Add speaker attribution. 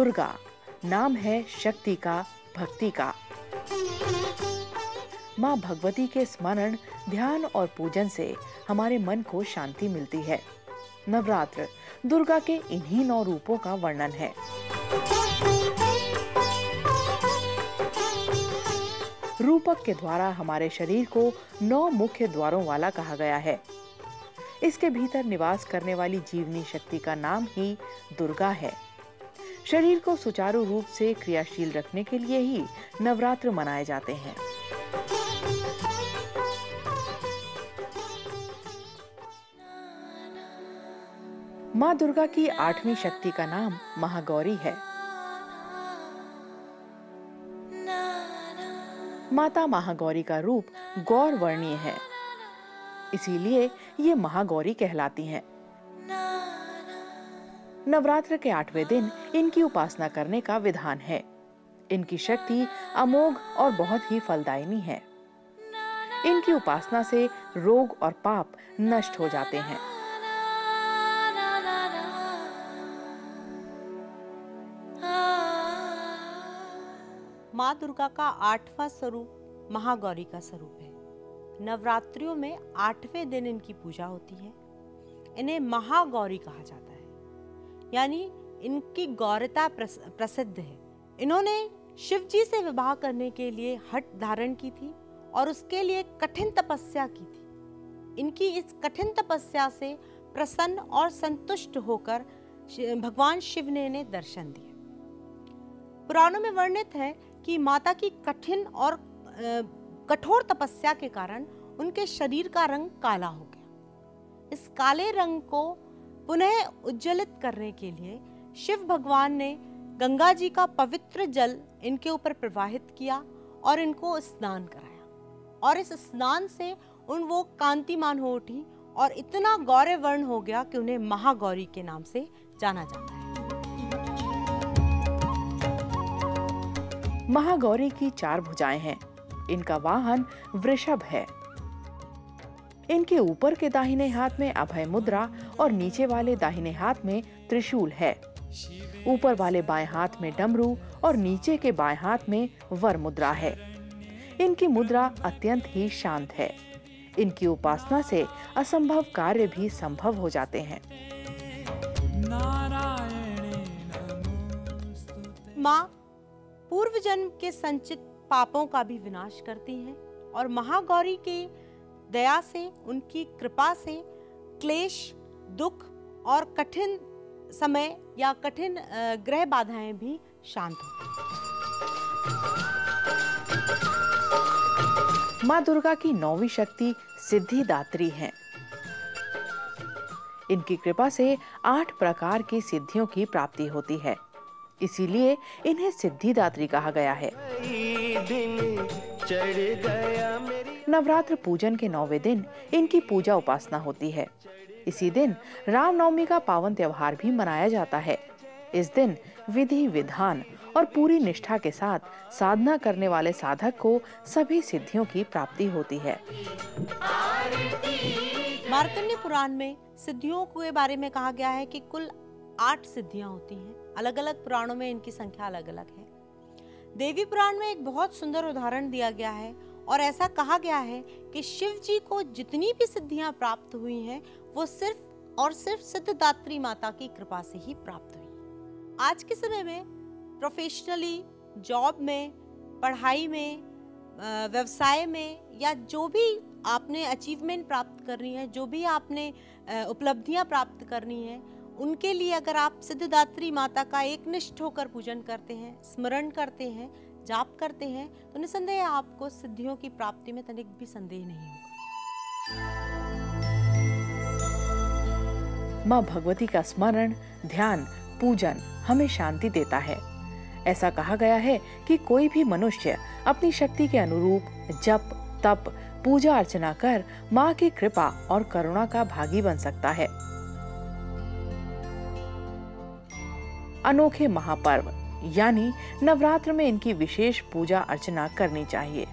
Speaker 1: दुर्गा नाम है शक्ति का, भक्ति का। माँ भगवती के स्मरण, ध्यान और पूजन से हमारे मन को शांति मिलती है। नवरात्र दुर्गा के इन्हीं 9 रूपों का वर्णन है। रूपक के द्वारा हमारे शरीर को 9 मुख्य द्वारों वाला कहा गया है। इसके भीतर निवास करने वाली जीवनी शक्ति का नाम ही दुर्गा है। शरीर को सुचारू रूप से क्रियाशील रखने के लिए ही नवरात्र मनाए जाते हैं। माँ दुर्गा की 8वीं शक्ति का नाम महागौरी है। माता महागौरी का रूप गौर वर्णीय है, इसीलिए ये महागौरी कहलाती हैं। नवरात्र के 8वें दिन इनकी उपासना करने का विधान है। इनकी शक्ति अमोघ और बहुत ही फलदायिनी है। इनकी उपासना से रोग और पाप नष्ट हो जाते हैं।
Speaker 2: माँ दुर्गा का 8वां स्वरूप महागौरी का स्वरूप है। नवरात्रियों में 8वें दिन इनकी पूजा होती है। इन्हें महागौरी कहा जाता है, यानी इनकी गौरता प्रसिद्ध है। इन्होंने शिव जी से विवाह करने के लिए हठ धारण की थी और उसके लिए कठिन तपस्या की थी। इनकी इस कठिन तपस्या से प्रसन्न और संतुष्ट होकर भगवान शिव ने इन्हें दर्शन दिए। पुराणों में वर्णित है कि माता की कठिन और कठोर तपस्या के कारण उनके शरीर का रंग काला हो गया। इस काले रंग को पुनः उज्ज्वलित करने के लिए शिव भगवान ने गंगा जी का पवित्र जल इनके ऊपर प्रवाहित किया और इनको स्नान कराया, और इस स्नान से वो कांतिमान हो उठी और इतना गौरव वर्ण हो गया कि उन्हें महागौरी के नाम से जाना जाता है।
Speaker 1: महागौरी की 4 भुजाएं हैं। इनका वाहन वृषभ है। इनके ऊपर के दाहिने हाथ में अभय मुद्रा और नीचे वाले दाहिने हाथ में त्रिशूल है। ऊपर वाले बाएं हाथ में डमरू और नीचे के बाएं हाथ में वर मुद्रा है। इनकी मुद्रा अत्यंत ही शांत है। इनकी उपासना से असंभव कार्य भी संभव हो जाते हैं।
Speaker 2: माँ पूर्व जन्म के संचित पापों का भी विनाश करती हैं और महागौरी की दया से, उनकी कृपा से क्लेश, दुख और कठिन समय या कठिन ग्रह बाधाएं भी शांत होती हैं।
Speaker 1: माँ दुर्गा की 9वीं शक्ति सिद्धिदात्री है। इनकी कृपा से 8 प्रकार की सिद्धियों की प्राप्ति होती है, इसीलिए इन्हें सिद्धिदात्री कहा गया है। नवरात्र पूजन के 9वें दिन इनकी पूजा उपासना होती है। इसी दिन रामनवमी का पावन त्योहार भी मनाया जाता है। इस दिन विधि विधान और पूरी निष्ठा के साथ साधना करने वाले साधक को सभी सिद्धियों की प्राप्ति होती है।
Speaker 2: मार्कंडेय पुराण में सिद्धियों के बारे में कहा गया है कि कुल 8 सिद्धियां होती हैं। अलग अलग पुराणों में इनकी संख्या अलग अलग है। देवी पुराण में एक बहुत सुंदर उदाहरण दिया गया है और ऐसा कहा गया है कि शिव जी को जितनी भी सिद्धियां प्राप्त हुई हैं वो सिर्फ और सिर्फ सिद्धिदात्री माता की कृपा से ही प्राप्त हुई। आज के समय में प्रोफेशनली, जॉब में, पढ़ाई में, व्यवसाय में या जो भी आपने अचीवमेंट प्राप्त करनी है, जो भी आपने उपलब्धियां प्राप्त करनी है, उनके लिए अगर आप सिद्धिदात्री माता का एकनिष्ठ होकर पूजन करते हैं, स्मरण करते हैं, जाप करते हैं, तो निसंदेह आपको सिद्धियों की प्राप्ति में तनिक भी संदेह नहीं होगा।
Speaker 1: माँ भगवती का स्मरण, ध्यान, पूजन हमें शांति देता है। ऐसा कहा गया है कि कोई भी मनुष्य अपनी शक्ति के अनुरूप जप, तप, पूजा अर्चना कर माँ की कृपा और करुणा का भागी बन सकता है। अनोखे महापर्व यानी नवरात्र में इनकी विशेष पूजा अर्चना करनी चाहिए।